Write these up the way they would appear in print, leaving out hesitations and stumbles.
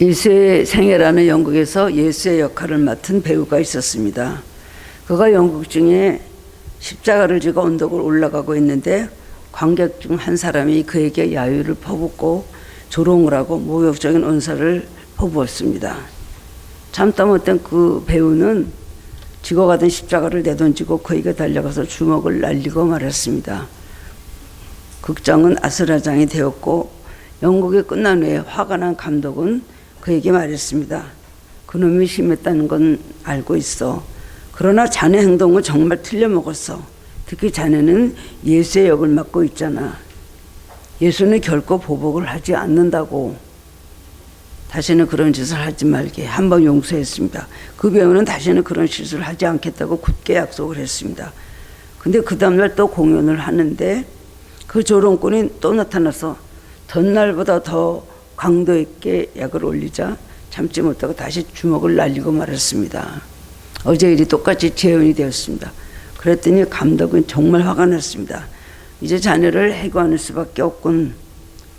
예수의 생애라는 영국에서 예수의 역할을 맡은 배우가 있었습니다. 그가 연극 중에 십자가를 지고 언덕을 올라가고 있는데 관객 중 한 사람이 그에게 야유를 퍼붓고 조롱을 하고 모욕적인 언사를 퍼부었습니다. 참다 못한 그 배우는 지고 가던 십자가를 내던지고 그에게 달려가서 주먹을 날리고 말했습니다. 극장은 아수라장이 되었고 연극이 끝난 후에 화가 난 감독은 그에게 말했습니다. 그놈이 심했다는 건 알고 있어. 그러나 자네 행동은 정말 틀려먹었어. 특히 자네는 예수의 역을 맡고 있잖아. 예수는 결코 보복을 하지 않는다고. 다시는 그런 짓을 하지 말게 한번 용서했습니다. 그 배우는 다시는 그런 실수를 하지 않겠다고 굳게 약속을 했습니다. 근데 그 다음날 또 공연을 하는데 그 조롱꾼이 또 나타나서 전날보다 더 강도 있게 약을 올리자 참지 못하고 다시 주먹을 날리고 말았습니다. 어제 일이 똑같이 재현이 되었습니다. 그랬더니 감독은 정말 화가 났습니다. 이제 자네를 해고하는 수밖에 없군.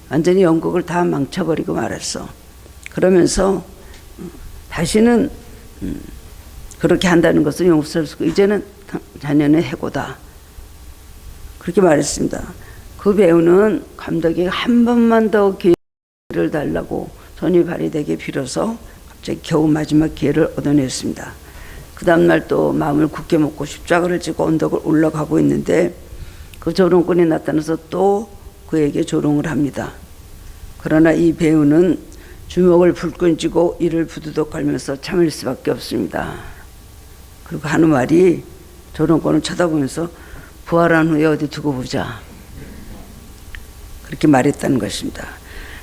완전히 연극을 다 망쳐버리고 말았어. 그러면서 다시는 그렇게 한다는 것은 용서할 수 없고 이제는 자네는 해고다. 그렇게 말했습니다. 그 배우는 감독이 한 번만 더 기회를 달라고 손이 발휘되게 빌어서 갑자기 겨우 마지막 기회를 얻어냈습니다. 그 다음날 또 마음을 굳게 먹고 십자가를 지고 언덕을 올라가고 있는데 그 조롱꾼이 나타나서 또 그에게 조롱을 합니다. 그러나 이 배우는 주먹을 불끈 쥐고 이를 부두덕 걸면서 참을 수밖에 없습니다. 그리고 하는 말이 조롱꾼을 쳐다보면서 부활한 후에 어디 두고 보자. 그렇게 말했다는 것입니다.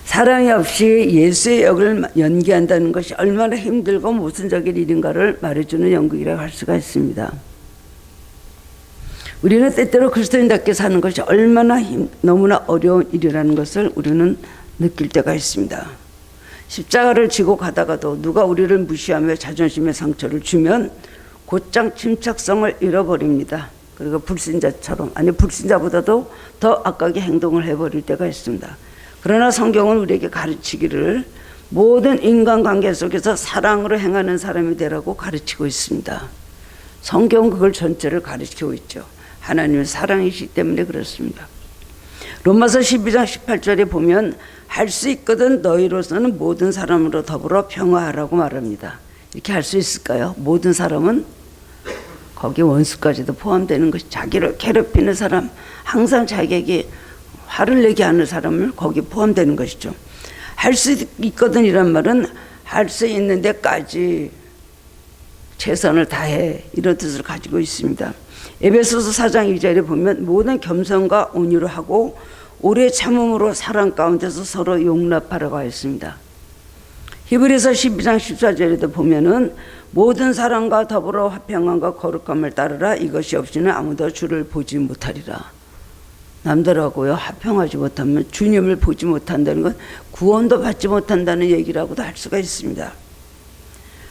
사랑이 없이 예수의 역을 연기한다는 것이 얼마나 힘들고 모순적인 일인가를 말해주는 연극이라고 할 수가 있습니다. 우리는 때때로 그리스도인답게 사는 것이 얼마나 너무나 어려운 일이라는 것을 우리는 느낄 때가 있습니다. 십자가를 지고 가다가도 누가 우리를 무시하며 자존심의 상처를 주면 곧장 침착성을 잃어버립니다. 그리고 불신자처럼 아니 불신자보다도 더 악하게 행동을 해버릴 때가 있습니다. 그러나 성경은 우리에게 가르치기를 모든 인간관계 속에서 사랑으로 행하는 사람이 되라고 가르치고 있습니다. 성경은 그걸 전체를 가르치고 있죠. 하나님은 사랑이시기 때문에 그렇습니다. 로마서 12장 18절에 보면 할 수 있거든 너희로서는 모든 사람으로 더불어 평화하라고 말합니다. 이렇게 할 수 있을까요? 모든 사람은 거기 원수까지도 포함되는 것이 자기를 괴롭히는 사람, 항상 자기에게 화를 내게 하는 사람을 거기 포함되는 것이죠. 할 수 있거든 이란 말은 할 수 있는 데까지 최선을 다해 이런 뜻을 가지고 있습니다. 에베소서 4장 2절에 보면 모든 겸손과 온유로 하고 오래 참음으로 사랑 가운데서 서로 용납하라고 하였습니다. 히브리서 12장 14절에도 보면은 모든 사랑과 더불어 화평함과 거룩함을 따르라. 이것이 없이는 아무도 주를 보지 못하리라. 남들하고요 화평하지 못하면 주님을 보지 못한다는 건 구원도 받지 못한다는 얘기라고도 할 수가 있습니다.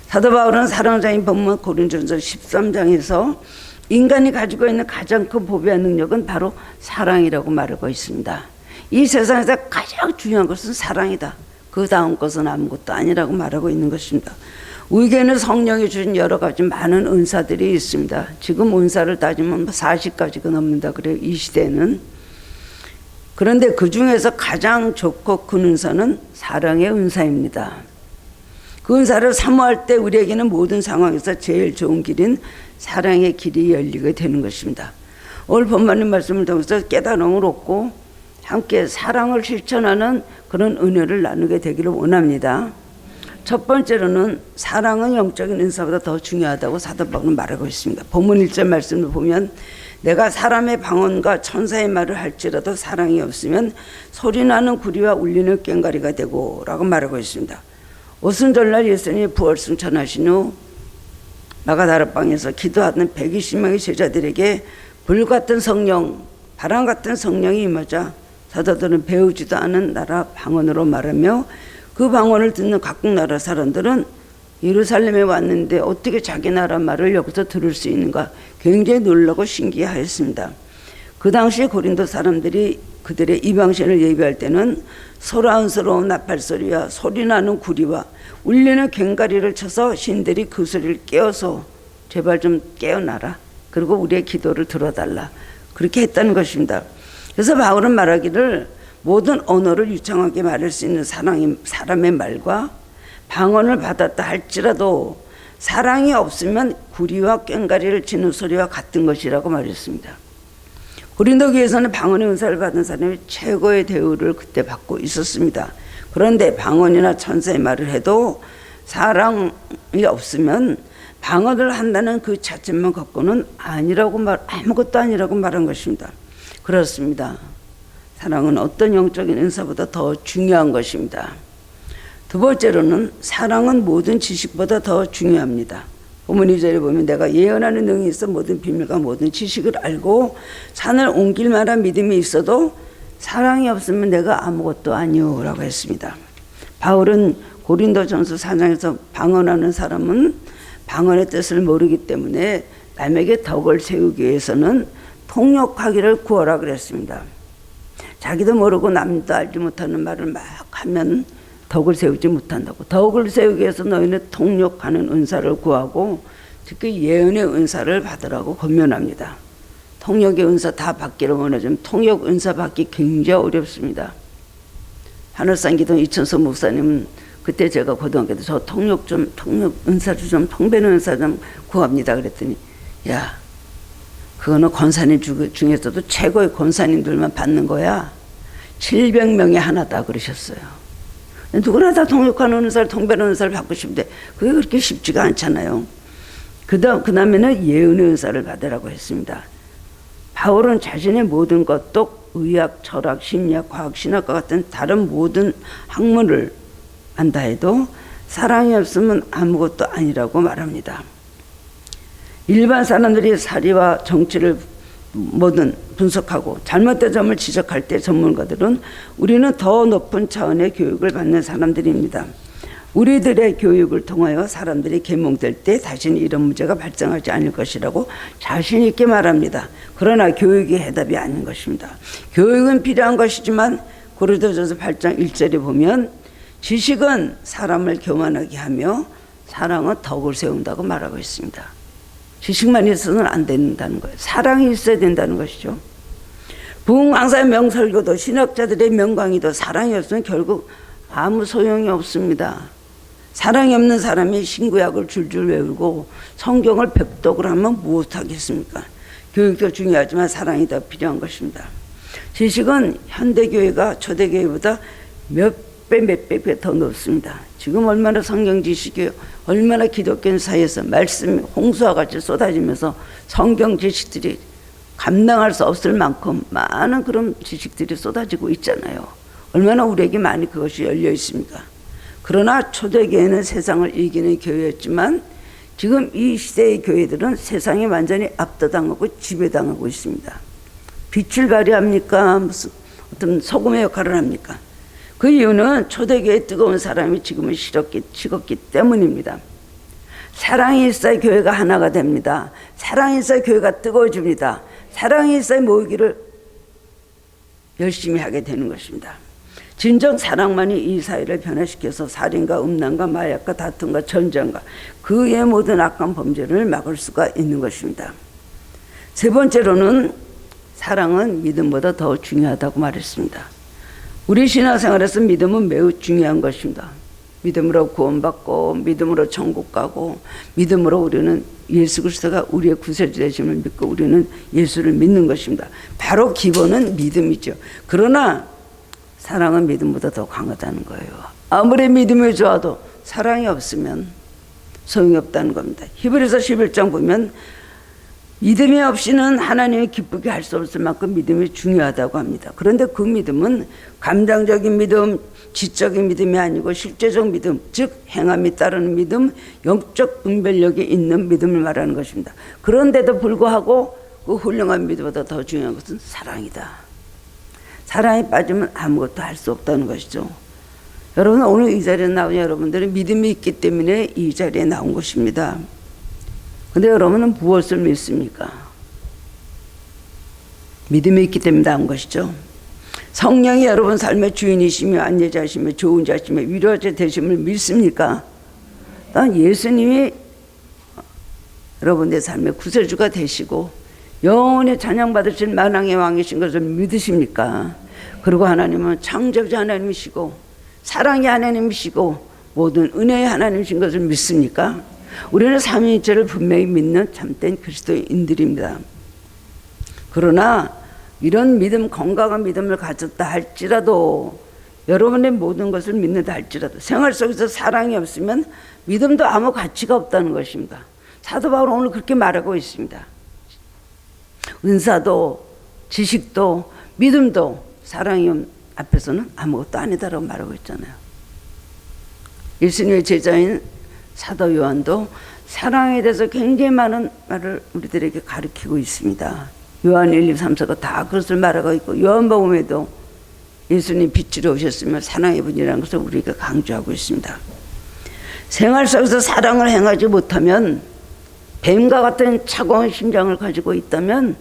사도 바울은 사랑장인 본문 고린도전서 13장에서 인간이 가지고 있는 가장 큰 보배와 능력은 바로 사랑이라고 말하고 있습니다. 이 세상에서 가장 중요한 것은 사랑이다. 그 다음 것은 아무것도 아니라고 말하고 있는 것입니다. 우리에게는 성령이 주신 여러 가지 많은 은사들이 있습니다. 지금 은사를 따지면 40가지가 넘는다 그래요. 이 시대는. 그런데 그 중에서 가장 좋고 큰 은사는 사랑의 은사입니다. 그 은사를 사모할 때 우리에게는 모든 상황에서 제일 좋은 길인 사랑의 길이 열리게 되는 것입니다. 오늘 본문의 말씀을 통해서 깨달음을 얻고 함께 사랑을 실천하는 그런 은혜를 나누게 되기를 원합니다. 첫 번째로는 사랑은 영적인 은사보다 더 중요하다고 사도 바울은 말하고 있습니다. 본문 1절 말씀을 보면 내가 사람의 방언과 천사의 말을 할지라도 사랑이 없으면 소리나는 구리와 울리는 꽹과리가 되고 라고 말하고 있습니다. 오순절날 예수님이 부활승천하신 후 마가다락방에서 기도하던 120명의 제자들에게 불같은 성령, 바람 같은 성령이 임하자 사도들은 배우지도 않은 나라 방언으로 말하며 그 방언을 듣는 각국 나라 사람들은 예루살렘에 왔는데 어떻게 자기 나라 말을 여기서 들을 수 있는가 굉장히 놀라고 신기해하였습니다. 그 당시 고린도 사람들이 그들의 이방신을 예배할 때는 소란스러운 나팔소리와 소리나는 구리와 울리는 괭가리를 쳐서 신들이 그 소리를 깨워서 제발 좀 깨어나라. 그리고 우리의 기도를 들어달라. 그렇게 했다는 것입니다. 그래서 바울은 말하기를 모든 언어를 유창하게 말할 수 있는 사람의 말과 방언을 받았다 할지라도 사랑이 없으면 구리와 꽹가리를 치는 소리와 같은 것이라고 말했습니다. 고린도 교회에서는 방언의 은사를 받은 사람이 최고의 대우를 그때 받고 있었습니다. 그런데 방언이나 천사의 말을 해도 사랑이 없으면 방언을 한다는 그 자체만 갖고는 아무것도 아니라고 말한 것입니다. 그렇습니다. 사랑은 어떤 영적인 은사보다 더 중요한 것입니다. 두 번째로는 사랑은 모든 지식보다 더 중요합니다. 본문 2절에 보면 내가 예언하는 능이 있어 모든 비밀과 모든 지식을 알고 산을 옮길 만한 믿음이 있어도 사랑이 없으면 내가 아무것도 아니오 라고 했습니다. 바울은 고린도전서 4장에서 방언하는 사람은 방언의 뜻을 모르기 때문에 남에게 덕을 세우기 위해서는 통역하기를 구하라 그랬습니다. 자기도 모르고 남도 알지 못하는 말을 막 하면 덕을 세우지 못한다고. 덕을 세우기 위해서 너희는 통역하는 은사를 구하고 특히 예언의 은사를 받으라고 권면합니다. 통역의 은사 다 받기를 원하지만 통역 은사 받기 굉장히 어렵습니다. 하늘산 기동 이천서 목사님은 그때 제가 고등학교 때 저 통역 은사를 좀 통배는 은사 좀 구합니다 그랬더니 야 그거는 권사님 중에서도 최고의 권사님들만 받는 거야. 700명이 하나다 그러셨어요. 누구나 다 통역하는 은사를 통배는 은사를 받고 싶은데 그게 그렇게 쉽지가 않잖아요. 그 다음에는 예언의 은사를 받으라고 했습니다. 바울은 자신의 모든 것도 의학, 철학, 심리학, 과학, 신학과 같은 다른 모든 학문을 안다 해도 사랑이 없으면 아무것도 아니라고 말합니다. 일반 사람들이 사리와 정치를 뭐든 분석하고 잘못된 점을 지적할 때 전문가들은 우리는 더 높은 차원의 교육을 받는 사람들입니다. 우리들의 교육을 통하여 사람들이 계몽될 때 다시는 이런 문제가 발생하지 않을 것이라고 자신 있게 말합니다. 그러나 교육이 해답이 아닌 것입니다. 교육은 필요한 것이지만 고린도전서 8장 1절에 보면 지식은 사람을 교만하게 하며 사랑은 덕을 세운다고 말하고 있습니다. 지식만 있어서는 안 된다는 거예요. 사랑이 있어야 된다는 것이죠. 부흥왕사의 명설교도 신학자들의 명강의도 사랑이 없으면 결국 아무 소용이 없습니다. 사랑이 없는 사람이 신구약을 줄줄 외우고 성경을 백독을 하면 무엇하겠습니까? 교육도 중요하지만 사랑이 더 필요한 것입니다. 지식은 현대교회가 초대교회보다 몇 배 더 높습니다. 지금 얼마나 성경 지식이 얼마나 기독교 사이에서 말씀이 홍수와 같이 쏟아지면서 성경 지식들이 감당할 수 없을 만큼 많은 그런 지식들이 쏟아지고 있잖아요. 얼마나 우리에게 많이 그것이 열려 있습니까? 그러나 초대교회는 세상을 이기는 교회였지만 지금 이 시대의 교회들은 세상에 완전히 압도당하고 지배당하고 있습니다. 빛을 발휘합니까? 무슨 어떤 소금의 역할을 합니까? 그 이유는 초대교회의 뜨거운 사람이 지금은 식었기 때문입니다. 사랑이 있어야 교회가 하나가 됩니다. 사랑이 있어야 교회가 뜨거워집니다. 사랑이 있어야 모이기를 열심히 하게 되는 것입니다. 진정 사랑만이 이 사회를 변화시켜서 살인과 음란과 마약과 다툼과 전쟁과 그의 모든 악한 범죄를 막을 수가 있는 것입니다. 세 번째로는 사랑은 믿음보다 더 중요하다고 말했습니다. 우리 신앙생활에서 믿음은 매우 중요한 것입니다. 믿음으로 구원받고 믿음으로 천국 가고 믿음으로 우리는 예수 그리스도가 우리의 구세주 되심을 믿고 우리는 예수를 믿는 것입니다. 바로 기본은 믿음이죠. 그러나 사랑은 믿음보다 더 강하다는 거예요. 아무리 믿음이 좋아도 사랑이 없으면 소용이 없다는 겁니다. 히브리서 11장 보면 믿음이 없이는 하나님을 기쁘게 할 수 없을 만큼 믿음이 중요하다고 합니다. 그런데 그 믿음은 감정적인 믿음, 지적인 믿음이 아니고 실제적 믿음, 즉 행함이 따르는 믿음, 영적 분별력이 있는 믿음을 말하는 것입니다. 그런데도 불구하고 그 훌륭한 믿음보다 더 중요한 것은 사랑이다. 사랑이 빠지면 아무것도 할 수 없다는 것이죠. 여러분 오늘 이 자리에 나온 여러분들은 믿음이 있기 때문에 이 자리에 나온 것입니다. 그런데 여러분은 무엇을 믿습니까? 믿음이 있기 때문에 나온 것이죠. 성령이 여러분 삶의 주인이시며 안내자시며 좋은 자시며 위로자 되심을 믿습니까? 난 예수님이 여러분의 삶의 구세주가 되시고 영원히 찬양받으실 만왕의 왕이신 것을 믿으십니까? 그리고 하나님은 창조자 하나님이시고 사랑의 하나님이시고 모든 은혜의 하나님이신 것을 믿습니까? 우리는 삼위일체를 분명히 믿는 참된 그리스도인들입니다. 그러나 이런 믿음, 건강한 믿음을 가졌다 할지라도 여러분의 모든 것을 믿는다 할지라도 생활 속에서 사랑이 없으면 믿음도 아무 가치가 없다는 것입니다. 사도 바울은 오늘 그렇게 말하고 있습니다. 은사도 지식도 믿음도 사랑이 앞에서는 아무것도 아니다라고 말하고 있잖아요. 예수님의 제자인 사도 요한도 사랑에 대해서 굉장히 많은 말을 우리들에게 가르치고 있습니다. 요한 1, 2, 3, 4가 다 그것을 말하고 있고 요한복음에도 예수님 빛으로 오셨으며 사랑의 분이라는 것을 우리가 강조하고 있습니다. 생활 속에서 사랑을 행하지 못하면 뱀과 같은 차가운 심장을 가지고 있다면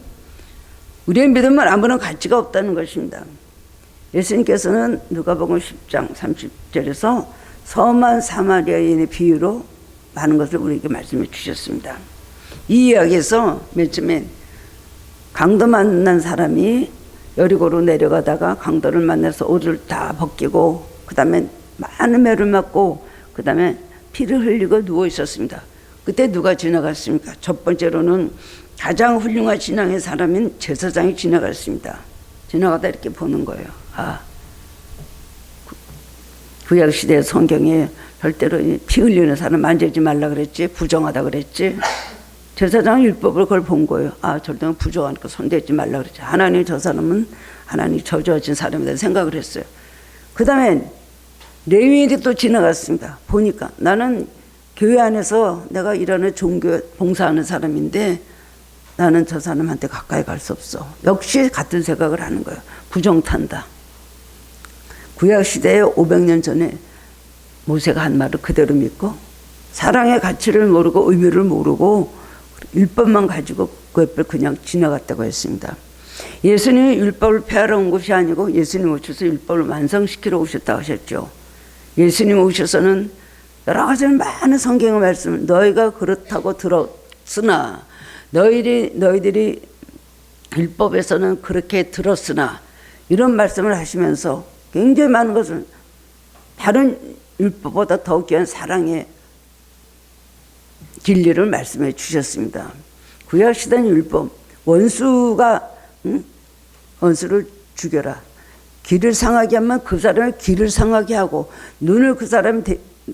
우리의 믿음은 아무런 가치가 없다는 것입니다. 예수님께서는 누가복음 10장 30절에서 섬한 사마리아인의 비유로 많은 것을 우리에게 말씀해 주셨습니다. 이 이야기에서 맨 처음에 강도 만난 사람이 여리고로 내려가다가 강도를 만나서 옷을 다 벗기고 그 다음에 많은 매를 맞고 그 다음에 피를 흘리고 누워 있었습니다. 그때 누가 지나갔습니까? 첫 번째로는 가장 훌륭한 신앙의 사람인 제사장이 지나갔습니다. 지나가다 이렇게 보는 거예요. 구약시대 성경에 절대로 피 흘리는 사람 만지지 말라 그랬지, 부정하다 그랬지. 제사장은 율법을 그걸 본 거예요. 절대로 부정하니까 손대지 말라 그랬지. 하나님 저 사람은 하나님 저주하신 사람이다 생각을 했어요. 그 다음에 레위인이 또 지나갔습니다. 보니까 나는 교회 안에서 내가 일하는 종교 봉사하는 사람인데 나는 저 사람한테 가까이 갈 수 없어. 역시 같은 생각을 하는 거예요. 부정탄다. 구약시대에 500년 전에 모세가 한 말을 그대로 믿고 사랑의 가치를 모르고 의미를 모르고 율법만 가지고 그 옆을 그냥 지나갔다고 했습니다. 예수님이 율법을 폐하러 온 것이 아니고 예수님 오셔서 율법을 완성시키러 오셨다고 하셨죠. 예수님 오셔서는 여러 가지 많은 성경의 말씀을 너희가 그렇다고 들었으나 너희들이 율법에서는 그렇게 들었으나 이런 말씀을 하시면서 굉장히 많은 것을 다른 율법보다 더 귀한 사랑의 진리를 말씀해 주셨습니다. 구약시대는 율법 원수가 원수를 죽여라. 길을 상하게 하면 그 사람의 길을 상하게 하고 눈을 그 사람의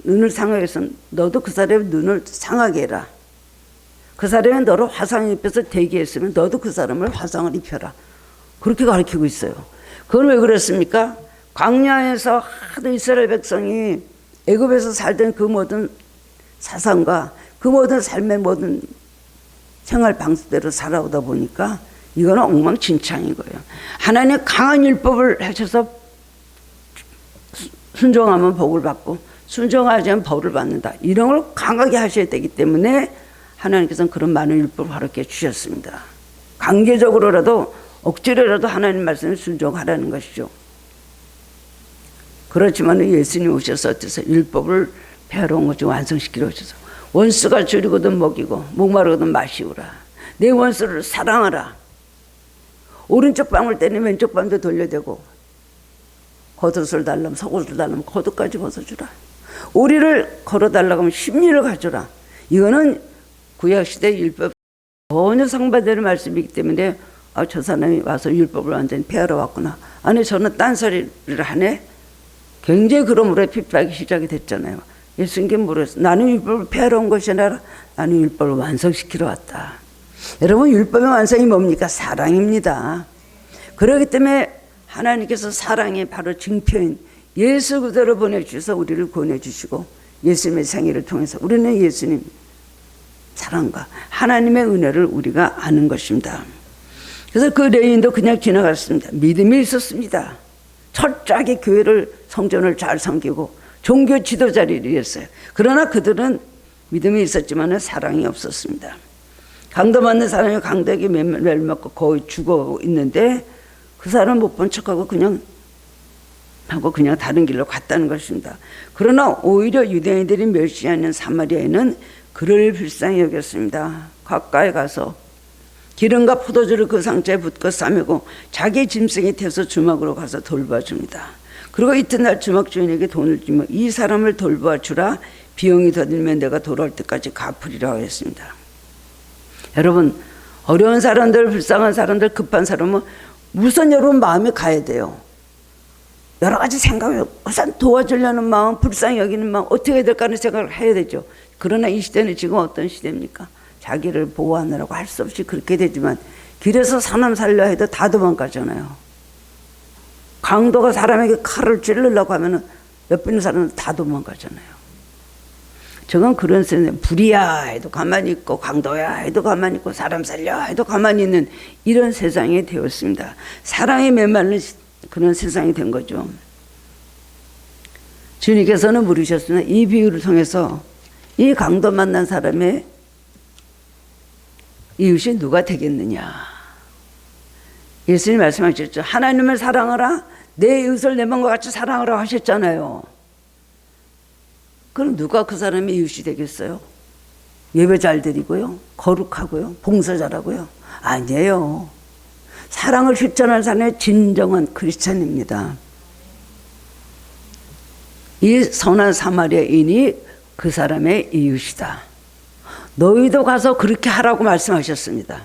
눈을 상하게 해서 너도 그 사람의 눈을 상하게 해라. 그 사람이 너를 화상을 입혀서 대기했으면 너도 그 사람을 화상을 입혀라. 그렇게 가르치고 있어요. 그건 왜 그랬습니까? 광야에서 하도 이스라엘 백성이 애굽에서 살던 그 모든 사상과 그 모든 삶의 모든 생활 방식대로 살아오다 보니까 이거는 엉망진창인 거예요. 하나님 강한 율법을 하셔서 순종하면 복을 받고 순종하지 않으면 벌을 받는다. 이런 걸 강하게 하셔야 되기 때문에 하나님께서는 그런 많은 율법을 가르쳐 주셨습니다. 강제적으로라도 억지로라도 하나님 말씀에 순종하라는 것이죠. 그렇지만 예수님 오셔서 어때서 율법을 폐하러 온 것을 완성시키러 오셔서 원수가 줄이거든 먹이고 목마르거든 마시우라. 내 원수를 사랑하라. 오른쪽 뺨을 때리면 왼쪽 뺨도 돌려대고 겉옷을 달라면 속옷을 달라면 겉옷까지 벗어주라. 오리를 걸어달라고 하면 십리를 가져라. 이거는 구약시대 율법 전혀 상반되는 말씀이기 때문에 저 사람이 와서 율법을 완전히 폐하러 왔구나. 아니 저는 딴소리를 하네. 굉장히 그러므로 핍박이 시작이 됐잖아요. 예수님께 물었어요. 나는 율법을 폐하러 온 것이 아니라 나는 율법을 완성시키러 왔다. 여러분 율법의 완성이 뭡니까? 사랑입니다. 그렇기 때문에 하나님께서 사랑의 바로 증표인 예수 그대로 보내주셔서 우리를 구원해주시고 예수님의 생애를 통해서 우리는 예수님 사랑과 하나님의 은혜를 우리가 아는 것입니다. 그래서 그 레위인도 그냥 지나갔습니다. 믿음이 있었습니다. 철저하게 교회를 성전을 잘 섬기고 종교 지도자를 이뤘어요. 그러나 그들은 믿음이 있었지만 사랑이 없었습니다. 강도 맞는 사람이 강도에게 매맞고 거의 죽어 있는데 그 사람 못 본 척하고 그냥 다른 길로 갔다는 것입니다. 그러나 오히려 유대인들이 멸시하는 사마리아인은 그를 불쌍히 여겼습니다. 가까이 가서 기름과 포도주를 그 상자에 붓고 싸매고 자기 짐승이 태워서 주막으로 가서 돌봐줍니다. 그리고 이튿날 주막 주인에게 돈을 주며 이 사람을 돌봐 주라. 비용이 더 들면 내가 돌아올 때까지 갚으리라고 했습니다. 여러분, 어려운 사람들, 불쌍한 사람들, 급한 사람은 우선 여러분 마음이 가야 돼요. 여러 가지 생각을 우선 도와주려는 마음, 불쌍히 여기는 마음, 어떻게 해야 될까 하는 생각을 해야 되죠. 그러나 이 시대는 지금 어떤 시대입니까? 자기를 보호하느라고 할 수 없이 그렇게 되지만 길에서 사람 살려 해도 다 도망가잖아요. 강도가 사람에게 칼을 찔르려고 하면 옆에 있는 사람은 다 도망가잖아요. 저건 그런 세상, 불이야 해도 가만히 있고 강도야 해도 가만히 있고 사람 살려 해도 가만히 있는 이런 세상이 되었습니다. 사랑에 메말른 그런 세상이 된 거죠. 주님께서는 물으셨으나 이 비유를 통해서 이 강도 만난 사람의 이웃이 누가 되겠느냐. 예수님 말씀하셨죠. 하나님을 사랑하라. 내 이웃을 내 몸과 같이 사랑하라 하셨잖아요. 그럼 누가 그 사람의 이웃이 되겠어요? 예배 잘 드리고요, 거룩하고요, 봉사 잘하고요? 아니에요. 사랑을 실천하는 사람이 진정한 크리스찬입니다. 이 선한 사마리아인이 그 사람의 이웃이다. 너희도 가서 그렇게 하라고 말씀하셨습니다.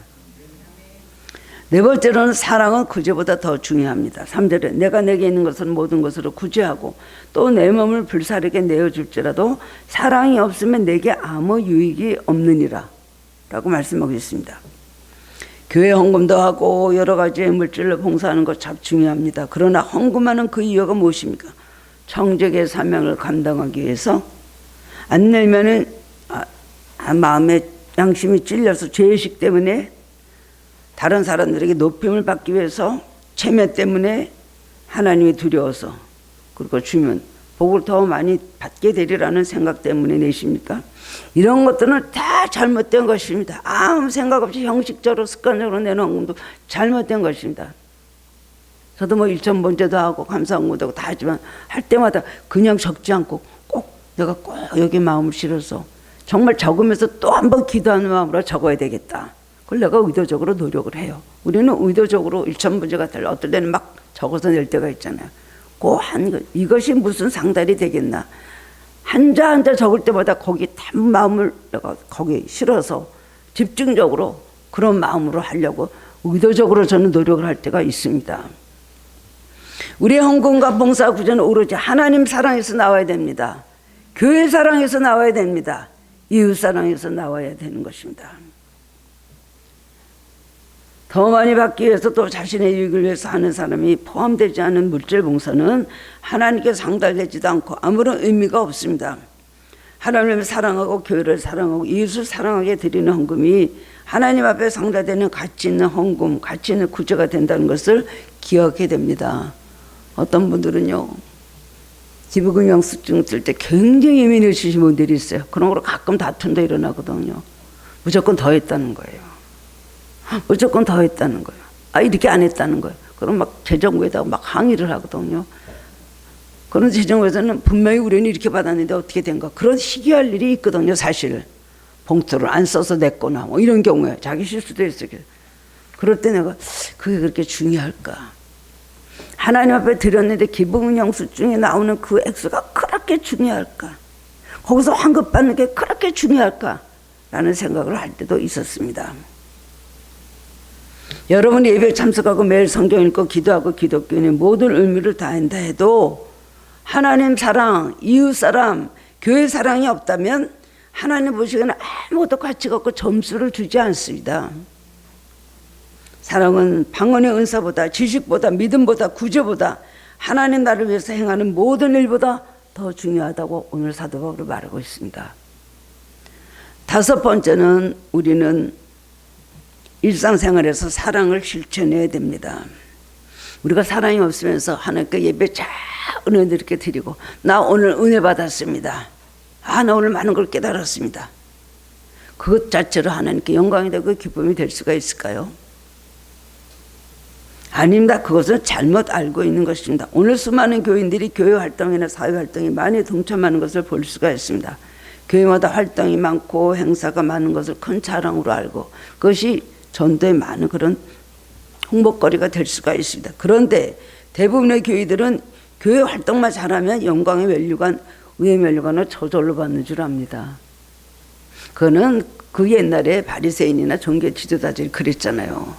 네 번째로는 사랑은 구제보다 더 중요합니다. 3절에 내가 내게 있는 것은 모든 것으로 구제하고 또 내 몸을 불사르게 내어줄지라도 사랑이 없으면 내게 아무 유익이 없느니라 라고 말씀하고 있습니다. 교회 헌금도 하고 여러 가지 물질로 봉사하는 것 참 중요합니다. 그러나 헌금하는 그 이유가 무엇입니까? 청적의 사명을 감당하기 위해서 안 내면은 마음에 양심이 찔려서 죄의식 때문에 다른 사람들에게 높임을 받기 위해서 체면 때문에 하나님이 두려워서 그리고 주면 복을 더 많이 받게 되리라는 생각 때문에 내십니까? 이런 것들은 다 잘못된 것입니다. 아무 생각 없이 형식적으로 습관적으로 내는 헌금도 잘못된 것입니다. 저도 뭐 일천번제도 하고 감사헌금도 하고 다 하지만 할 때마다 그냥 적지 않고 꼭 내가 꼭 여기 마음을 실어서 정말 적으면서 또 한 번 기도하는 마음으로 적어야 되겠다. 그걸 내가 의도적으로 노력을 해요. 우리는 의도적으로 일천번제가 될 어떨 때는 막 적어서 낼 때가 있잖아요. 그 이것이 무슨 상달이 되겠나. 한자 적을 때마다 거기 단 마음을 내가 거기 실어서 집중적으로 그런 마음으로 하려고 의도적으로 저는 노력을 할 때가 있습니다. 우리의 헌금과 봉사 구제는 오로지 하나님 사랑에서 나와야 됩니다. 교회 사랑에서 나와야 됩니다. 이웃 사랑에서 나와야 되는 것입니다. 더 많이 받기 위해서 또 자신의 유익을 위해서 하는 사람이 포함되지 않은 물질 봉사는 하나님께 상달되지도 않고 아무런 의미가 없습니다. 하나님을 사랑하고 교회를 사랑하고 이웃을 사랑하게 드리는 헌금이 하나님 앞에 상달되는 가치 있는 헌금, 가치 있는 구제가 된다는 것을 기억해야 됩니다. 어떤 분들은요, 기부금융수증 쓸 때 굉장히 예민해지신 분들이 있어요. 그런 거로 가끔 다툼도 일어나거든요. 무조건 더 했다는 거예요. 무조건 더 했다는 거예요. 이렇게 안 했다는 거예요. 그럼 막 재정부에다가 막 항의를 하거든요. 그런 재정부에서는 분명히 우리는 이렇게 받았는데 어떻게 된가. 그런 시기할 일이 있거든요, 사실. 봉투를 안 써서 냈거나 뭐 이런 경우에 자기 실수도 있어요. 그럴 때 내가 그게 그렇게 중요할까. 하나님 앞에 드렸는데 기부금융수증에 나오는 그 액수가 그렇게 중요할까. 거기서 환급받는 게 그렇게 중요할까 라는 생각을 할 때도 있었습니다. 여러분이 예배에 참석하고 매일 성경 읽고 기도하고 기독교인의 모든 의미를 다한다 해도 하나님 사랑, 이웃 사랑, 교회 사랑이 없다면 하나님 보시기에는 아무것도 가치가 없고 점수를 주지 않습니다. 사랑은 방언의 은사보다 지식보다 믿음보다 구제보다 하나님 나를 위해서 행하는 모든 일보다 더 중요하다고 오늘 사도 바울이 말하고 있습니다. 다섯 번째는 우리는 일상생활에서 사랑을 실천해야 됩니다. 우리가 사랑이 없으면서 하나님께 예배 잘 은혜 이렇게 드리고 나 오늘 은혜 받았습니다. 나 오늘 많은 걸 깨달았습니다. 그것 자체로 하나님께 영광이 되고 기쁨이 될 수가 있을까요? 아닙니다. 그것은 잘못 알고 있는 것입니다. 오늘 수많은 교인들이 교회 활동이나 사회 활동에 많이 동참하는 것을 볼 수가 있습니다. 교회마다 활동이 많고 행사가 많은 것을 큰 자랑으로 알고 그것이 전도에 많은 그런 홍보거리가 될 수가 있습니다. 그런데 대부분의 교회들은 교회 활동만 잘하면 영광의 면류관, 의의 면류관을 저절로 받는 줄 압니다. 그거는 그 옛날에 바리새인이나 종교 지도자들이 그랬잖아요.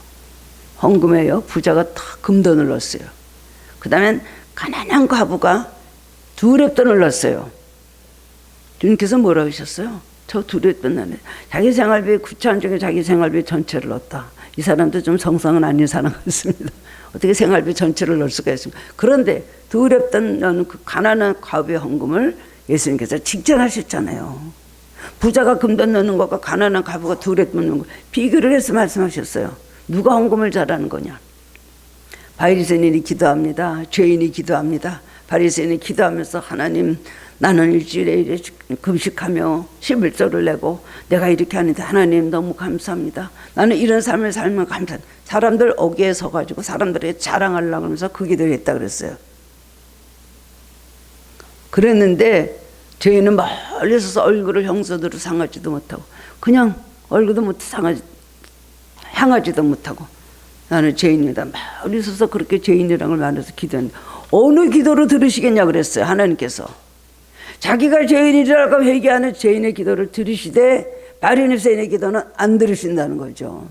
헌금해요. 부자가 다 금돈을 넣었어요. 그 다음엔 가난한 과부가 두렙돈을 넣었어요. 주님께서 뭐라고 하셨어요? 저 두렙돈 넣네. 자기 생활비 9천 중에 자기 생활비 전체를 넣었다. 이 사람도 좀 성상은 아닌 사람 같습니다. 어떻게 생활비 전체를 넣을 수가 있습니까? 그런데 두렙돈 넣는 그 가난한 과부의 헌금을 예수님께서 칭찬하셨잖아요. 부자가 금돈 넣는 것과 가난한 과부가 두렙돈 넣는 것 비교를 해서 말씀하셨어요. 누가 헌금을 잘하는 거냐? 바리새인이 기도합니다. 죄인이 기도합니다. 바리새인이 기도하면서 하나님 나는 일주일에 금식하며 11조를 내고 내가 이렇게 하는데 하나님 너무 감사합니다. 나는 이런 삶을 살면 감사합니다. 사람들 어귀에 서가지고 사람들에게 자랑하려고 하면서 그 기도를 했다 그랬어요. 그랬는데 죄인은 멀리 서서 얼굴을 형소대로 상하지도 못하고 그냥 얼굴도 못 향하지도 못하고 나는 죄인이다. 멀리 서서 그렇게 죄인이라는 걸 말해서 기도했는데 어느 기도로 들으시겠냐 그랬어요. 하나님께서 자기가 죄인이라고 회개하는 죄인의 기도를 들으시되 바리새인의 기도는 안 들으신다는 거죠.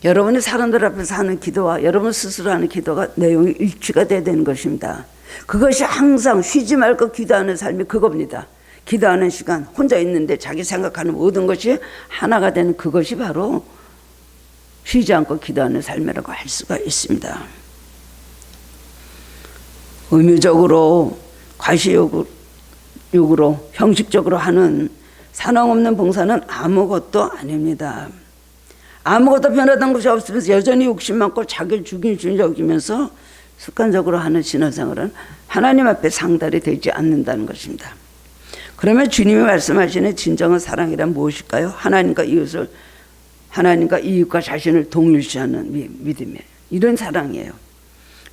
여러분이 사람들 앞에서 하는 기도와 여러분 스스로 하는 기도가 내용이 일치가 돼야 되는 것입니다. 그것이 항상 쉬지 말고 기도하는 삶이 그겁니다. 기도하는 시간 혼자 있는데 자기 생각하는 모든 것이 하나가 되는 그것이 바로 쉬지 않고 기도하는 삶이라고 할 수가 있습니다. 의무적으로 과시욕으로 형식적으로 하는 사랑 없는 봉사는 아무것도 아닙니다. 아무것도 변화된 것이 없으면서 여전히 욕심 많고 자기를 중심적으로 여기면서 습관적으로 하는 신앙생활은 하나님 앞에 상달이 되지 않는다는 것입니다. 그러면 주님이 말씀하시는 진정한 사랑이란 무엇일까요? 하나님과 이웃과 자신을 동일시하는 믿음이에요. 이런 사랑이에요.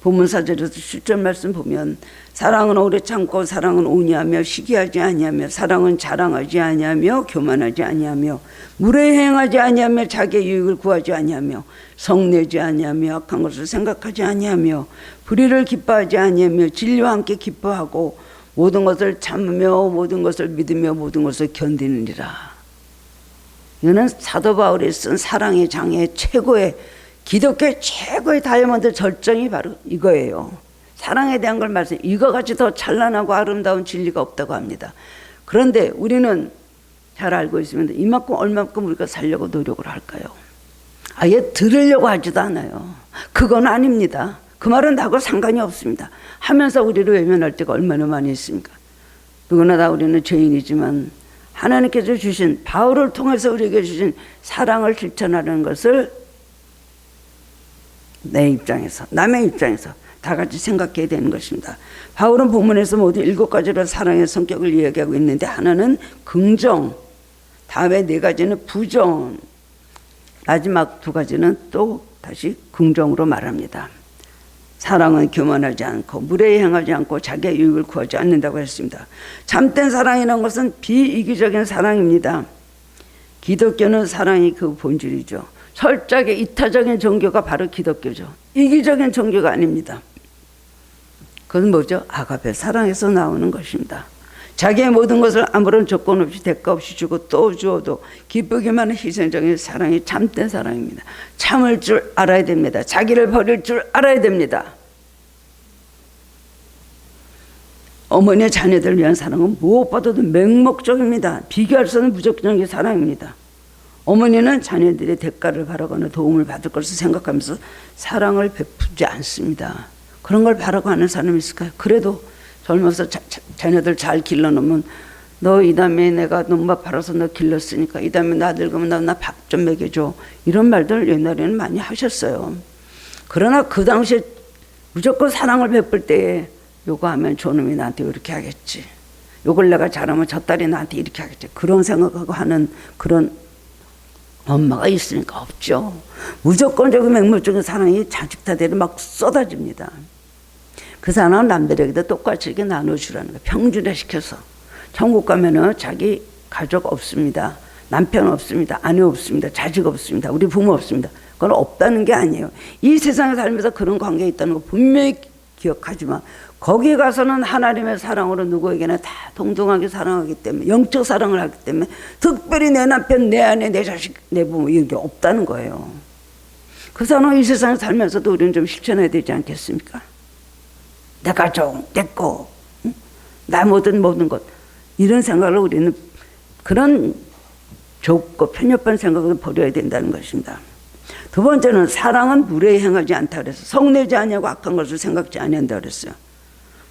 본문사절에서 실전 말씀 보면 사랑은 오래 참고 사랑은 온유하며 시기하지 아니하며 사랑은 자랑하지 아니하며 교만하지 아니하며 무례 행하지 아니하며 자기의 유익을 구하지 아니하며 성내지 아니하며 악한 것을 생각하지 아니하며 불의를 기뻐하지 아니하며 진리와 함께 기뻐하고 모든 것을 참으며 모든 것을 믿으며 모든 것을 견디느니라. 이거는 사도 바울이 쓴 사랑의 장의 최고의 기독교의 최고의 다이아몬드 절정이 바로 이거예요. 사랑에 대한 걸 말씀. 이거 같이 더 찬란하고 아름다운 진리가 없다고 합니다. 그런데 우리는 잘 알고 있습니다. 이만큼 얼마만큼 우리가 살려고 노력을 할까요? 아예 들으려고 하지도 않아요. 그건 아닙니다. 그 말은 나하고 상관이 없습니다. 하면서 우리를 외면할 때가 얼마나 많이 있습니까? 누구나 다 우리는 죄인이지만 하나님께서 주신 바울을 통해서 우리에게 주신 사랑을 실천하는 것을 내 입장에서 남의 입장에서 다 같이 생각해야 되는 것입니다. 바울은 본문에서 모두 7가지로 사랑의 성격을 이야기하고 있는데 하나는 긍정, 다음에 4가지는 부정, 마지막 2가지는 또 다시 긍정으로 말합니다. 사랑은 교만하지 않고 무례히 행하지 않고 자기의 유익을 구하지 않는다고 했습니다. 참된 사랑이라는 것은 비이기적인 사랑입니다. 기독교는 사랑이 그 본질이죠. 철저하게 이타적인 종교가 바로 기독교죠. 이기적인 종교가 아닙니다. 그건 뭐죠? 아가페, 사랑에서 나오는 것입니다. 자기의 모든 것을 아무런 조건 없이 대가 없이 주고 또 주어도 기쁘기만 한 희생적인 사랑이 참된 사랑입니다. 참을 줄 알아야 됩니다. 자기를 버릴 줄 알아야 됩니다. 어머니의 자녀들을 위한 사랑은 무엇보다도 맹목적입니다. 비교할 수 없는 무조건적인 사랑입니다. 어머니는 자녀들의 대가를 바라거나 도움을 받을 것을 생각하면서 사랑을 베푸지 않습니다. 그런 걸 바라고 하는 사람이 있을까요? 그래도 젊어서 자녀들 잘 길러놓으면 너 이 다음에 내가 눈밥 팔아서 너 길렀으니까 이 다음에 나 늙으면 나 밥 좀 먹여줘. 이런 말들 옛날에는 많이 하셨어요. 그러나 그 당시에 무조건 사랑을 베풀 때에 요거 하면 저놈이 나한테 이렇게 하겠지. 요걸 내가 잘하면 저 딸이 나한테 이렇게 하겠지. 그런 생각하고 하는 그런 엄마가 있으니까 없죠. 무조건적인 맹목적인 사랑이 자식들에게 막 쏟아집니다. 그 사랑은 남들에게도 똑같이 이렇게 나눠주라는 거예요. 평준화시켜서. 천국 가면은 자기 가족 없습니다. 남편 없습니다. 아내 없습니다. 자식 없습니다. 우리 부모 없습니다. 그건 없다는 게 아니에요. 이 세상에 살면서 그런 관계가 있다는 거 분명히 기억하지만 거기 가서는 하나님의 사랑으로 누구에게나 다 동등하게 사랑하기 때문에 영적 사랑을 하기 때문에 특별히 내 남편, 내 아내, 내 자식, 내 부모 이런 게 없다는 거예요. 그 사랑 이 세상에 살면서도 우리는 좀 실천해야 되지 않겠습니까? 내 가족, 내 거, 나 모든 것 이런 생각을 우리는 그런 좁고 편협한 생각을 버려야 된다는 것입니다. 두 번째는 사랑은 무례히 행하지 않다 그랬어요. 성내지 아니하고 악한 것을 생각지 아니한다 그랬어요.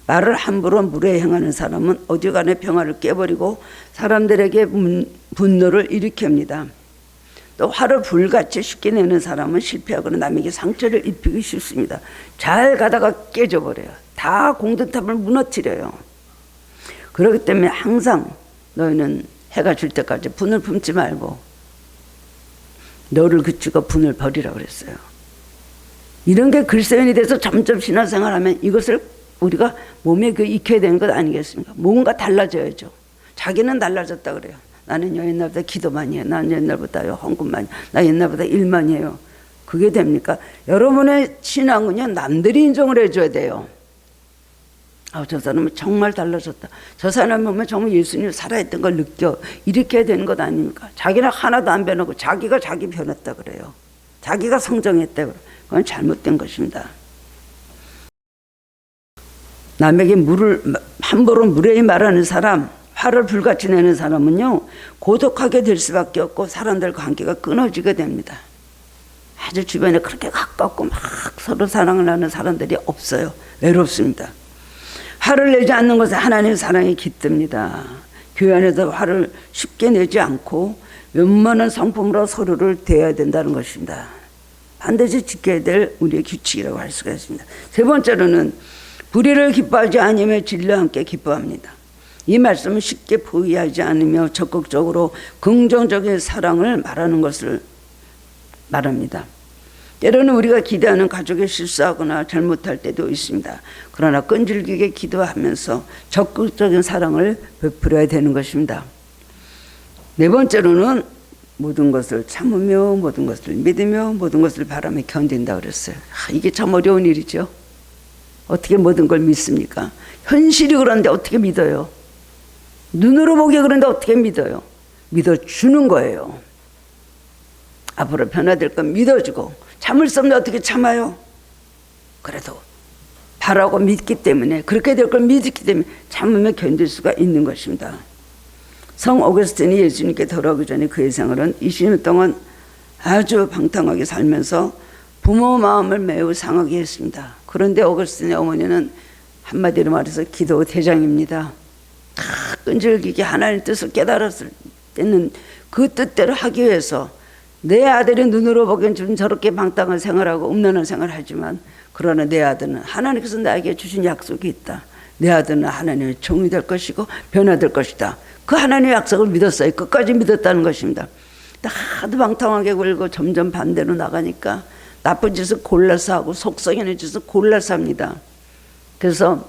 말을 함부로 무례히 행하는 사람은 어지간해 평화를 깨버리고 사람들에게 분노를 일으킵니다. 또 화를 불같이 쉽게 내는 사람은 실패하거나 남에게 상처를 입히기 쉽습니다. 잘 가다가 깨져버려요. 다 공든탑을 무너뜨려요. 그렇기 때문에 항상 너희는 해가 질 때까지 분을 품지 말고 너를 그치고 분을 버리라 그랬어요. 이런 게 글세연이 돼서 점점 신앙생활하면 이것을 우리가 몸에 익혀야 되는 것 아니겠습니까? 뭔가 달라져야죠. 자기는 달라졌다 그래요. 나는 옛날보다 기도 많이 해요. 나는 옛날보다 헌금 많이 해요. 나 옛날보다 일 많이 해요. 그게 됩니까? 여러분의 신앙은요, 남들이 인정을 해줘야 돼요. 저 사람은 정말 달라졌다. 저 사람 보면 정말 예수님 살아있던 걸 느껴. 이렇게 해야 되는 것 아닙니까? 자기는 하나도 안 변하고 자기가 자기 변했다 그래요. 자기가 성장했다 그래요. 그건 잘못된 것입니다. 남에게 함부로 무례히 말하는 사람, 화를 불같이 내는 사람은요, 고독하게 될 수밖에 없고 사람들 관계가 끊어지게 됩니다. 아주 주변에 그렇게 가깝고 막 서로 사랑을 하는 사람들이 없어요. 외롭습니다. 화를 내지 않는 것은 하나님의 사랑이 깃듭니다. 교회 안에서 화를 쉽게 내지 않고 웬만한 성품으로 서로를 대해야 된다는 것입니다. 반드시 지켜야 될 우리의 규칙이라고 할 수가 있습니다. 세 번째로는 불의를 기뻐하지 않으며 진리와 함께 기뻐합니다. 이 말씀은 쉽게 포기하지 않으며 적극적으로 긍정적인 사랑을 말하는 것을 말합니다. 때로는 우리가 기대하는 가족이 실수하거나 잘못할 때도 있습니다. 그러나 끈질기게 기도하면서 적극적인 사랑을 베풀어야 되는 것입니다. 네 번째로는 모든 것을 참으며 모든 것을 믿으며 모든 것을 바라며 견딘다 그랬어요. 이게 참 어려운 일이죠. 어떻게 모든 걸 믿습니까? 현실이 그런데 어떻게 믿어요? 눈으로 보기에 그런데 어떻게 믿어요? 믿어주는 거예요. 앞으로 변화될 건 믿어주고 참을 수 없는데 어떻게 참아요? 그래도 바라고 믿기 때문에 그렇게 될 걸 믿기 때문에 참으며 견딜 수가 있는 것입니다. 성 오거스틴이 예수님께 돌아오기 전에 그의 생활은 20년 동안 아주 방탕하게 살면서 부모 마음을 매우 상하게 했습니다. 그런데 오거스틴의 어머니는 한마디로 말해서 기도 대장입니다. 끈질기게 하나님의 뜻을 깨달았을 때는 그 뜻대로 하기 위해서 내 아들이 눈으로 보기엔 좀 저렇게 방탕한 생활하고 음란한 생활하지만 그러나 내 아들은 하나님께서 나에게 주신 약속이 있다. 내 아들은 하나님의 종이 될 것이고 변화될 것이다. 그 하나님의 약속을 믿었어요. 끝까지 믿었다는 것입니다. 하도 방탕하게 굴고 점점 반대로 나가니까 나쁜 짓을 골라서 하고 속썩이는 짓을 골라서 합니다. 그래서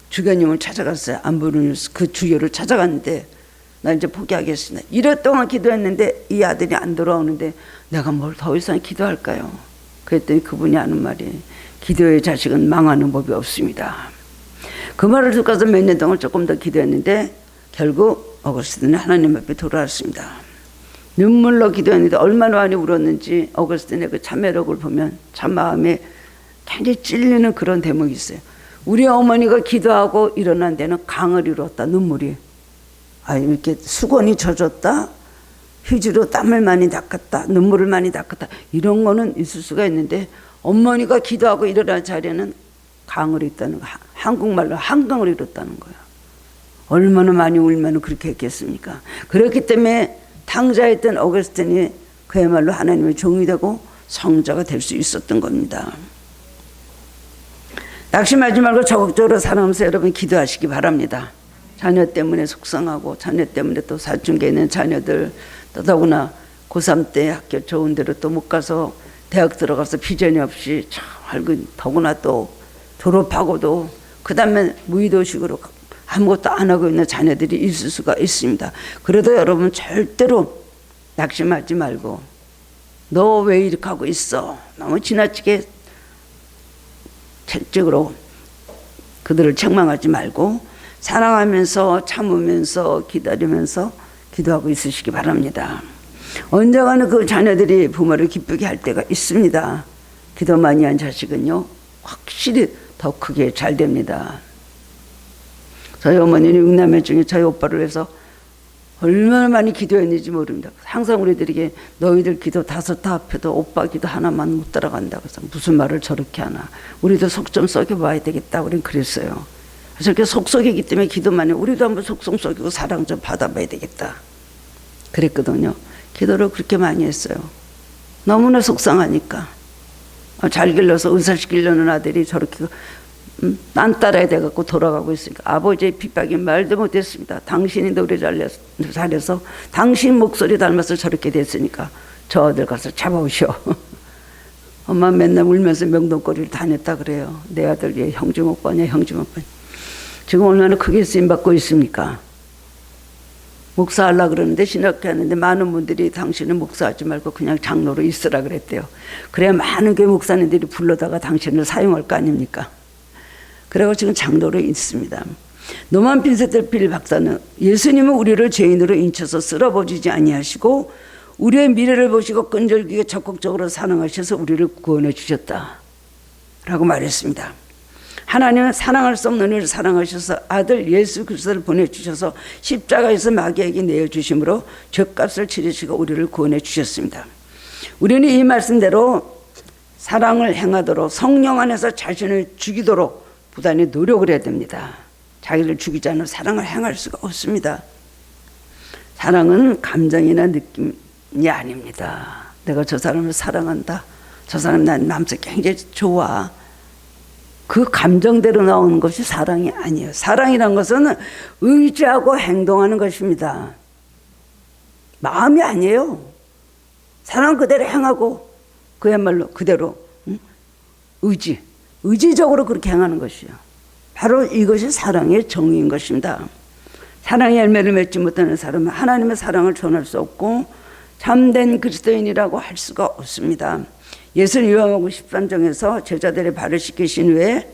주교님을 찾아갔어요. 안부르누스 그 주교를 찾아갔는데 나 이제 포기하겠습니다. 1회 동안 기도했는데 이 아들이 안 돌아오는데 내가 뭘 더 이상 기도할까요? 그랬더니 그분이 하는 말이 기도의 자식은 망하는 법이 없습니다. 그 말을 듣고 몇 년 동안 조금 더 기도했는데 결국 오거스틴은 하나님 앞에 돌아왔습니다. 눈물로 기도했는데 얼마나 많이 울었는지 오거스틴의 그 참회록을 보면 참 마음에 굉장히 찔리는 그런 대목이 있어요. 우리 어머니가 기도하고 일어난 데는 강을 이뤘다. 눈물이. 이렇게 수건이 젖었다. 휴지로 땀을 많이 닦았다. 눈물을 많이 닦았다. 이런 거는 있을 수가 있는데 어머니가 기도하고 일어난 자리에는 강을 이뤘다는 거. 한국말로 한강을 이뤘다는 거예요. 얼마나 많이 울면 그렇게 했겠습니까? 그렇기 때문에 탕자했던 오거스틴이 그야말로 하나님의 종이 되고 성자가 될 수 있었던 겁니다. 낙심하지 말고 적극적으로 살아가면서 여러분 기도하시기 바랍니다. 자녀 때문에 속상하고 자녀 때문에 또 사춘기에 있는 자녀들 더더구나 고3 때 학교 좋은 데로 또 못 가서 대학 들어가서 비전이 없이 참 더구나 또 졸업하고도 그 다음에 무의도식으로 아무것도 안 하고 있는 자녀들이 있을 수가 있습니다. 그래도 여러분 절대로 낙심하지 말고 너 왜 이렇게 하고 있어? 너무 지나치게 채찍으로 그들을 책망하지 말고 사랑하면서 참으면서 기다리면서 기도하고 있으시기 바랍니다. 언젠가는 그 자녀들이 부모를 기쁘게 할 때가 있습니다. 기도 많이 한 자식은요 확실히 더 크게 잘 됩니다. 저희 어머니는 6남매 중에 저희 오빠를 위해서 얼마나 많이 기도했는지 모릅니다. 항상 우리들에게 너희들 기도 5다 합해도 오빠 기도 하나만 못 따라간다고 해서 무슨 말을 저렇게 하나. 우리도 속 좀 썩여봐야 되겠다. 우린 그랬어요. 저렇게 속 썩이기 때문에 기도 많이 우리도 한번 속속 썩이고 사랑 좀 받아봐야 되겠다. 그랬거든요. 기도를 그렇게 많이 했어요. 너무나 속상하니까. 잘 길러서 의사시키려는 아들이 저렇게 난 따라야 돼갖고 돌아가고 있으니까 아버지의 핍박이 말도 못했습니다. 당신이 노래 잘해서 당신 목소리 닮아서 저렇게 됐으니까 저 아들 가서 잡아오시오. 엄마 맨날 울면서 명동거리를 다녔다 그래요. 내 아들 얘 형중 오빠냐 형중 오빠냐. 지금 얼마나 크게 쓰임받고 있습니까? 목사하려고 그러는데 신학교 하는데 많은 분들이 당신은 목사하지 말고 그냥 장로로 있으라 그랬대요. 그래야 많은 교회 목사님들이 불러다가 당신을 사용할 거 아닙니까? 그래서 지금 장로로 있습니다. 노만 핀세텔필 박사는 예수님은 우리를 죄인으로 인쳐서 쓸어버리지 아니하시고 우리의 미래를 보시고 끈질기게 적극적으로 사랑하셔서 우리를 구원해 주셨다 라고 말했습니다. 하나님은 사랑할 수 없는 우리를 사랑하셔서 아들 예수 그리스도를 보내주셔서 십자가에서 마귀에게 내어주심으로 죄값을 치르시고 우리를 구원해 주셨습니다. 우리는 이 말씀대로 사랑을 행하도록 성령 안에서 자신을 죽이도록 부단히 노력을 해야 됩니다. 자기를 죽이지 않으면 사랑을 행할 수가 없습니다. 사랑은 감정이나 느낌이 아닙니다. 내가 저 사람을 사랑한다. 저 사람 난 마음속에 굉장히 좋아. 그 감정대로 나오는 것이 사랑이 아니에요. 사랑이란 것은 의지하고 행동하는 것입니다. 마음이 아니에요. 사랑 그대로 행하고 그야말로 그대로 의지적으로 그렇게 행하는 것이요. 바로 이것이 사랑의 정의인 것입니다. 사랑의 열매를 맺지 못하는 사람은 하나님의 사랑을 전할 수 없고 참된 그리스도인이라고 할 수가 없습니다. 예수는 요한복음 13장에서 제자들의 발을 씻기신 후에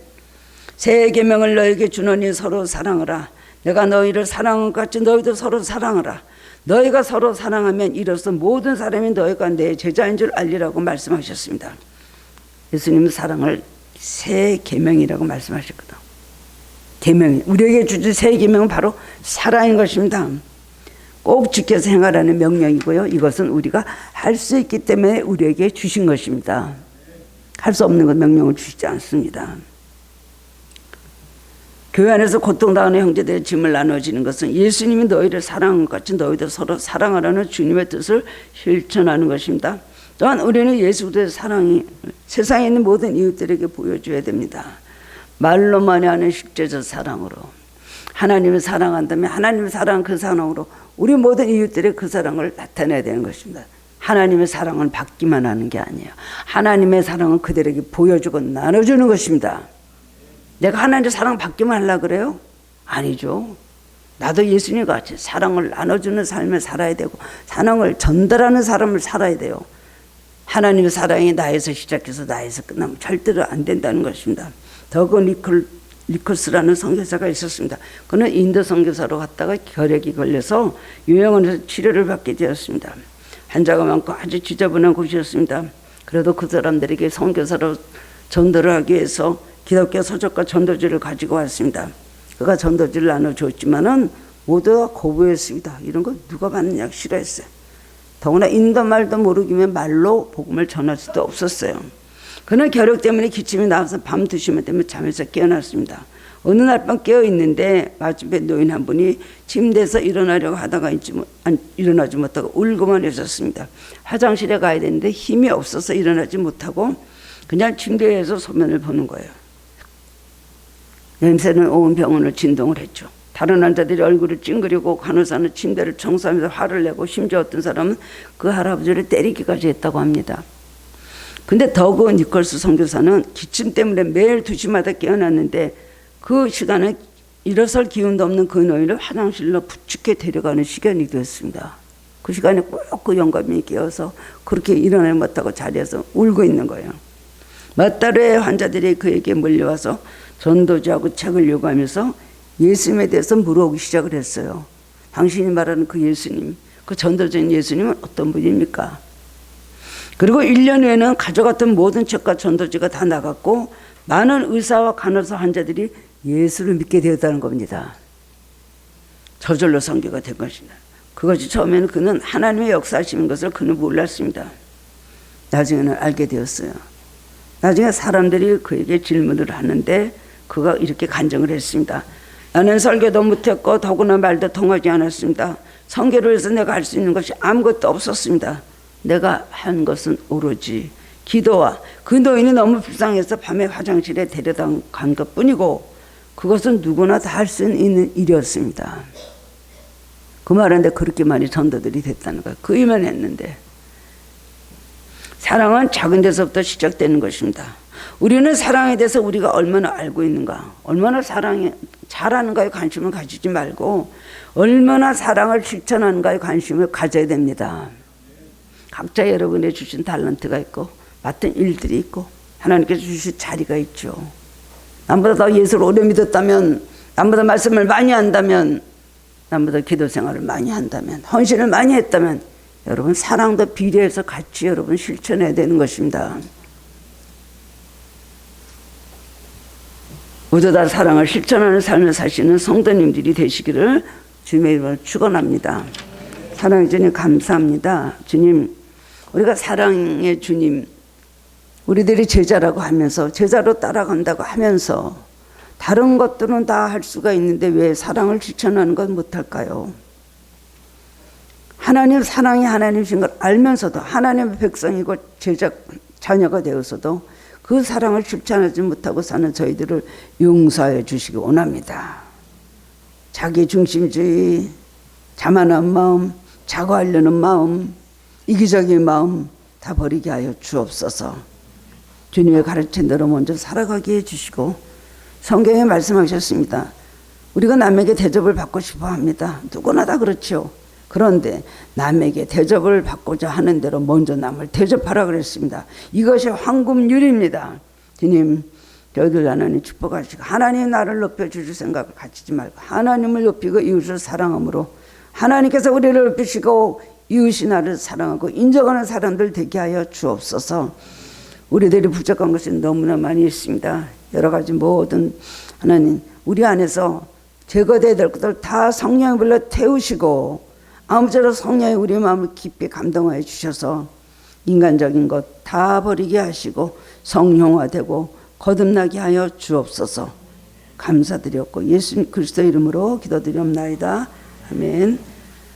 새 계명을 너에게 주노니 서로 사랑하라. 내가 너희를 사랑한 것 같이 너희도 서로 사랑하라. 너희가 서로 사랑하면 이로써 모든 사람이 너희가 내 제자인 줄 알리라고 말씀하셨습니다. 예수님은 사랑을 새 계명이라고 말씀하셨거든. 계명, 우리에게 주신 새 계명은 바로 사랑인 것입니다. 꼭 지켜서 행하라는 명령이고요. 이것은 우리가 할 수 있기 때문에 우리에게 주신 것입니다. 할 수 없는 것 명령을 주시지 않습니다. 교회 안에서 고통당하는 형제들의 짐을 나눠지는 것은 예수님이 너희를 사랑한 것 같이 너희도 서로 사랑하라는 주님의 뜻을 실천하는 것입니다. 또한 우리는 예수 그리스도의 사랑이 세상에 있는 모든 이웃들에게 보여줘야 됩니다. 말로만이 하는 실제적 사랑으로 하나님을 사랑한다면 하나님을 사랑한 그 사랑으로 우리 모든 이웃들의 그 사랑을 나타내야 되는 것입니다. 하나님의 사랑은 받기만 하는 게 아니에요. 하나님의 사랑은 그들에게 보여주고 나눠주는 것입니다. 내가 하나님의 사랑 받기만 하려고 그래요? 아니죠. 나도 예수님 같이 사랑을 나눠주는 삶을 살아야 되고 사랑을 전달하는 사람을 살아야 돼요. 하나님의 사랑이 나에서 시작해서 나에서 끝나면 절대로 안 된다는 것입니다. 더그 니콜스라는 선교사가 있었습니다. 그는 인도 선교사로 갔다가 결핵이 걸려서 요양원에서 치료를 받게 되었습니다. 환자가 많고 아주 지저분한 곳이었습니다. 그래도 그 사람들에게 선교사로 전도를 하기 위해서 기독교 서적과 전도지를 가지고 왔습니다. 그가 전도지를 나눠줬지만은 모두가 거부했습니다. 이런 거 누가 받느냐 싫어했어요. 더구나 인도 말도 모르기면 말로 복음을 전할 수도 없었어요. 그는 결핵 때문에 기침이 나와서 밤 2시만 되면 잠에서 깨어났습니다. 어느 날 밤 깨어있는데 마침내 노인 한 분이 침대에서 일어나려고 하다가 일어나지 못하고 울고만 있었습니다. 화장실에 가야 되는데 힘이 없어서 일어나지 못하고 그냥 침대에서 소변을 보는 거예요. 냄새는 온 병원을 진동을 했죠. 다른 환자들이 얼굴을 찡그리고 간호사는 침대를 청소하면서 화를 내고 심지어 어떤 사람은 그 할아버지를 때리기까지 했다고 합니다. 근데 더그 니콜스 선교사는 기침 때문에 매일 2시마다 깨어났는데 그 시간에 일어설 기운도 없는 그 노인을 화장실로 부축해 데려가는 시간이 되었습니다. 그 시간에 꼭 그 영감이 깨어서 그렇게 일어나지 못하고 자리에서 울고 있는 거예요. 몇 달의 환자들이 그에게 몰려와서 전도지하고 책을 요구하면서 예수님에 대해서 물어보기 시작을 했어요. 당신이 말하는 그 예수님, 그 전도자인 예수님은 어떤 분입니까? 그리고 1년 후에는 가져갔던 모든 책과 전도지가 다 나갔고 많은 의사와 간호사 환자들이 예수를 믿게 되었다는 겁니다. 저절로 선교가 된 것입니다. 그것이 처음에는 그는 하나님의 역사하시는 것을 그는 몰랐습니다. 나중에는 알게 되었어요. 나중에 사람들이 그에게 질문을 하는데 그가 이렇게 간증을 했습니다. 나는 설교도 못했고 더구나 말도 통하지 않았습니다. 선교를 위해서 내가 할 수 있는 것이 아무것도 없었습니다. 내가 한 것은 오로지 기도와 그 노인이 너무 불쌍해서 밤에 화장실에 데려다 간 것뿐이고 그것은 누구나 다 할 수 있는 일이었습니다. 그 말인데 그렇게 많이 전도들이 됐다는 거예요. 그 일만 했는데. 사랑은 작은 데서부터 시작되는 것입니다. 우리는 사랑에 대해서 우리가 얼마나 알고 있는가, 얼마나 사랑에 잘하는가에 관심을 가지지 말고 얼마나 사랑을 실천하는가에 관심을 가져야 됩니다. 각자 여러분의 주신 탤런트가 있고 맡은 일들이 있고 하나님께서 주신 자리가 있죠. 남보다 더 예수를 오래 믿었다면, 남보다 말씀을 많이 한다면, 남보다 기도 생활을 많이 한다면, 헌신을 많이 했다면 여러분 사랑도 비례해서 같이 여러분 실천해야 되는 것입니다. 모두 다 사랑을 실천하는 삶을 사시는 성도님들이 되시기를 주님의 이름으로 축원합니다. 사랑의 주님 감사합니다. 주님, 우리가 사랑의 주님, 우리들이 제자라고 하면서 제자로 따라간다고 하면서 다른 것들은 다 할 수가 있는데 왜 사랑을 실천하는 건 못할까요? 하나님 사랑이 하나님이신 걸 알면서도 하나님의 백성이고 제자 자녀가 되어서도 그 사랑을 실천하지 못하고 사는 저희들을 용서해 주시기 원합니다. 자기 중심주의, 자만한 마음, 자고하려는 마음, 이기적인 마음 다 버리게 하여 주옵소서. 주님의 가르친 대로 먼저 살아가게 해주시고 성경에 말씀하셨습니다. 우리가 남에게 대접을 받고 싶어 합니다. 누구나 다 그렇죠. 그런데 남에게 대접을 받고자 하는 대로 먼저 남을 대접하라 그랬습니다. 이것이 황금률입니다. 주님, 저희들 하나님 축복하시고 하나님 나를 높여주실 생각을 가지지 말고 하나님을 높이고 이웃을 사랑함으로 하나님께서 우리를 높이시고 이웃이 나를 사랑하고 인정하는 사람들 되게 하여 주옵소서. 우리들이 부족한 것이 너무나 많이 있습니다. 여러 가지 모든 하나님 우리 안에서 제거되어야 될 것들 다 성령의 불로 태우시고 아무쪼록 성령이 우리 마음을 깊이 감동하여 주셔서 인간적인 것 다 버리게 하시고 성령화되고 거듭나게 하여 주옵소서. 감사드렸고 예수 그리스도 이름으로 기도드리옵나이다. 아멘.